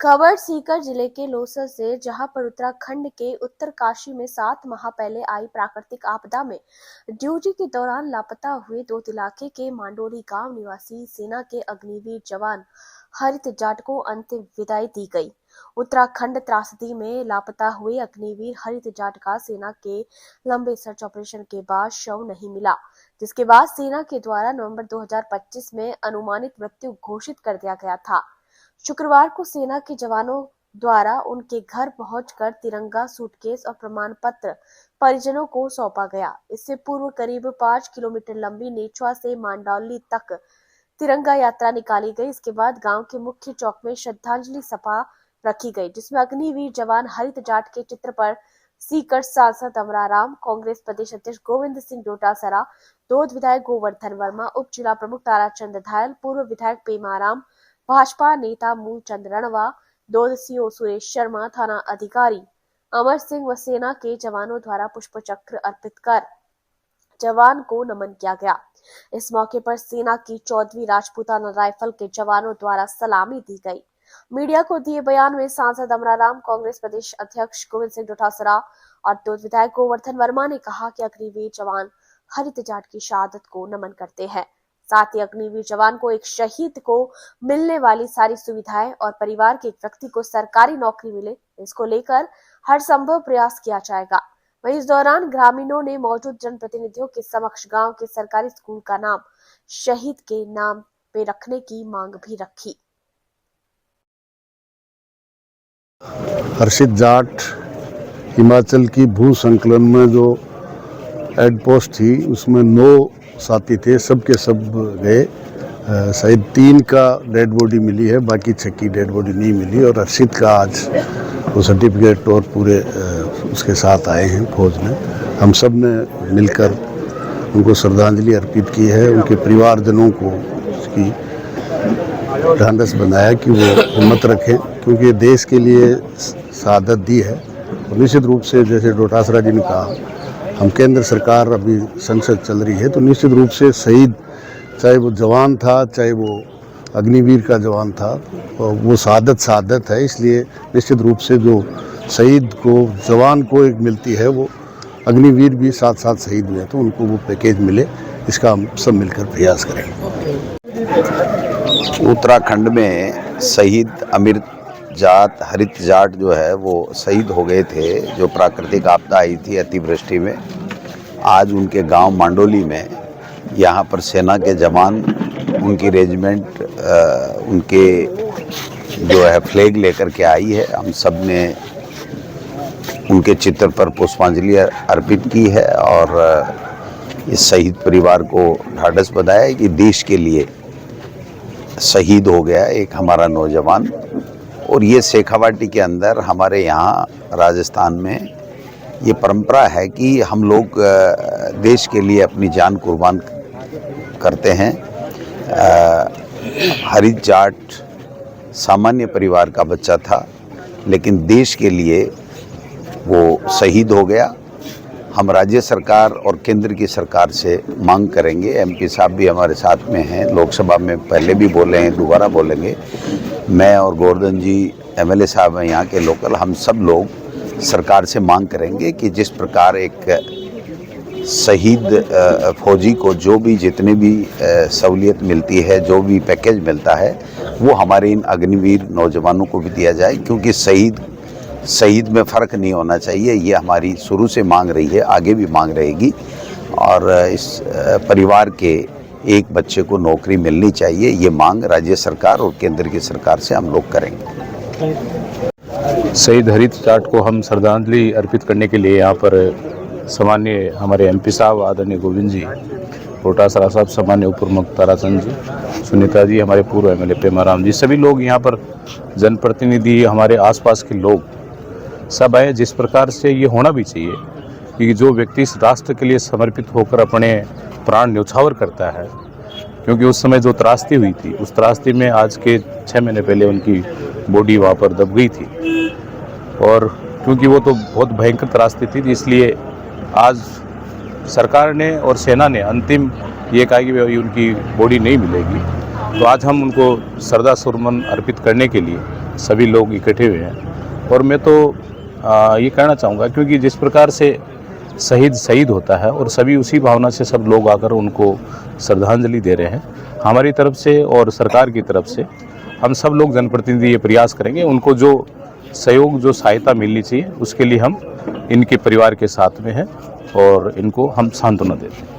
खबर सीकर जिले के लोसर से, जहां पर उत्तराखंड के उत्तरकाशी में 7 माह पहले आई प्राकृतिक आपदा में ड्यूटी के दौरान लापता हुए दूध इलाके के मांडोली गांव निवासी सेना के अग्निवीर जवान हरित जाट को अंतिम विदाई दी गई। उत्तराखंड त्रासदी में लापता हुए अग्निवीर हरित जाट का सेना के लंबे सर्च ऑपरेशन के बाद शव नहीं मिला, जिसके बाद सेना के द्वारा नवंबर 2025 में अनुमानित मृत्यु घोषित कर दिया गया था। शुक्रवार को सेना के जवानों द्वारा उनके घर पहुंचकर तिरंगा, सूटकेस और प्रमाण पत्र परिजनों को सौंपा गया। इससे पूर्व करीब 5 किलोमीटर लंबी नेचवा से मांडौली तक तिरंगा यात्रा निकाली गई। इसके बाद गांव के मुख्य चौक में श्रद्धांजलि सभा रखी गई, जिसमें अग्निवीर जवान हरित जाट के चित्र पर सीकर सांसद अमराराम, कांग्रेस प्रदेश अध्यक्ष गोविंद सिंह डोटासरा, दोद विधायक गोवर्धन वर्मा, उप जिला प्रमुख ताराचंद धायल, पूर्व विधायक पेमाराम, भाजपा नेता मूलचंद रणवा, दोद सीओ सुरेश शर्मा, थाना अधिकारी अमर सिंह व सेना के जवानों द्वारा पुष्प चक्र अर्पित कर जवान को नमन किया गया। इस मौके पर सेना की 14वीं राजपूताना राइफल के जवानों द्वारा सलामी दी गई। मीडिया को दिए बयान में सांसद अमराराम, कांग्रेस प्रदेश अध्यक्ष गोविंद सिंह डोटासरा और दोद विधायक गोवर्धन वर्मा ने कहा कि अग्निवीर जवान हरित जाट की शहादत को नमन करते हैं। साथ ही अग्निवीर जवान को एक शहीद को मिलने वाली सारी सुविधाएं और परिवार के एक व्यक्ति को सरकारी नौकरी मिले, इसको लेकर हर संभव प्रयास किया जाएगा। वहीं इस दौरान ग्रामीणों ने मौजूद जनप्रतिनिधियों के समक्ष गांव के सरकारी स्कूल का नाम शहीद के नाम पे रखने की मांग भी रखी। हर्षित जाट हिमाचल की भू संकलन में जो हेड पोस्ट थी उसमें 9 साथी थे, सब के सब गए। शायद 3 का डेड बॉडी मिली है, बाकी 6 की डेड बॉडी नहीं मिली। और हर्षित का आज वो सर्टिफिकेट और पूरे उसके साथ आए हैं फौज में। हम सब ने मिलकर उनको श्रद्धांजलि अर्पित की है। उनके परिवारजनों को उसकी ढांढस बनाया कि वो हिम्मत रखें, क्योंकि देश के लिए शहादत दी है। और निश्चित रूप से जैसे डोटासरा जी ने कहा, हम केंद्र सरकार अभी संसद चल रही है, तो निश्चित रूप से शहीद, चाहे वो जवान था चाहे वो अग्निवीर का जवान था, वो शहादत है। इसलिए निश्चित रूप से जो शहीद को, जवान को एक मिलती है, वो अग्निवीर भी साथ साथ शहीद हुए, तो उनको वो पैकेज मिले, इसका हम सब मिलकर प्रयास करेंगे। उत्तराखंड में शहीद अमृत जाट, हरित जाट जो है वो शहीद हो गए थे, जो प्राकृतिक आपदा आई थी अतिवृष्टि में। आज उनके गांव मांडोली में यहाँ पर सेना के जवान, उनकी रेजिमेंट उनके जो है फ्लैग लेकर के आई है। हम सब ने उनके चित्र पर पुष्पांजलि अर्पित की है और इस शहीद परिवार को ढाढ़स बंधाया है कि देश के लिए शहीद हो गया एक हमारा नौजवान। और ये शेखावाटी के अंदर हमारे यहाँ राजस्थान में ये परंपरा है कि हम लोग देश के लिए अपनी जान कुर्बान करते हैं। हरित जाट सामान्य परिवार का बच्चा था, लेकिन देश के लिए वो शहीद हो गया। हम राज्य सरकार और केंद्र की सरकार से मांग करेंगे, एमपी साहब भी हमारे साथ में हैं, लोकसभा में पहले भी बोले हैं, दोबारा बोलेंगे। मैं और गोवर्धन जी एमएलए साहब हैं यहाँ के लोकल, हम सब लोग सरकार से मांग करेंगे कि जिस प्रकार एक शहीद फौजी को जो भी जितनी भी सहूलियत मिलती है, जो भी पैकेज मिलता है, वो हमारे इन अग्निवीर नौजवानों को भी दिया जाए, क्योंकि शहीद में फ़र्क नहीं होना चाहिए। ये हमारी शुरू से मांग रही है, आगे भी मांग रहेगी। और इस परिवार के एक बच्चे को नौकरी मिलनी चाहिए, ये मांग राज्य सरकार और केंद्र की सरकार से हम लोग करेंगे। शहीद हरित जाट को हम श्रद्धांजलि अर्पित करने के लिए यहाँ पर सामान्य हमारे एमपी साहब आदरणीय गोविंद जी, डोटासरा साहब, सामान्य उप प्रमुख ताराचंद जी, सुनीता जी, हमारे पूर्व एमएलए पेमाराम जी, सभी लोग यहाँ पर जनप्रतिनिधि, हमारे आसपास के लोग सब आए। जिस प्रकार से ये होना भी चाहिए कि जो व्यक्ति इस राष्ट्र के लिए समर्पित होकर अपने प्राण न्यौछावर करता है, क्योंकि उस समय जो त्रासदी हुई थी, उस त्रासदी में आज के 6 महीने पहले उनकी बॉडी वहाँ पर दब गई थी। और क्योंकि वो तो बहुत भयंकर त्रासदी थी, इसलिए आज सरकार ने और सेना ने अंतिम ये कहा कि उनकी बॉडी नहीं मिलेगी। तो आज हम उनको श्रद्धा सुमन अर्पित करने के लिए सभी लोग इकट्ठे हुए हैं। और मैं तो ये कहना चाहूँगा, क्योंकि जिस प्रकार से शहीद होता है और सभी उसी भावना से सब लोग आकर उनको श्रद्धांजलि दे रहे हैं, हमारी तरफ से और सरकार की तरफ से हम सब लोग जनप्रतिनिधि ये प्रयास करेंगे, उनको जो सहयोग, जो सहायता मिलनी चाहिए उसके लिए हम इनके परिवार के साथ में हैं और इनको हम सांत्वना देते हैं।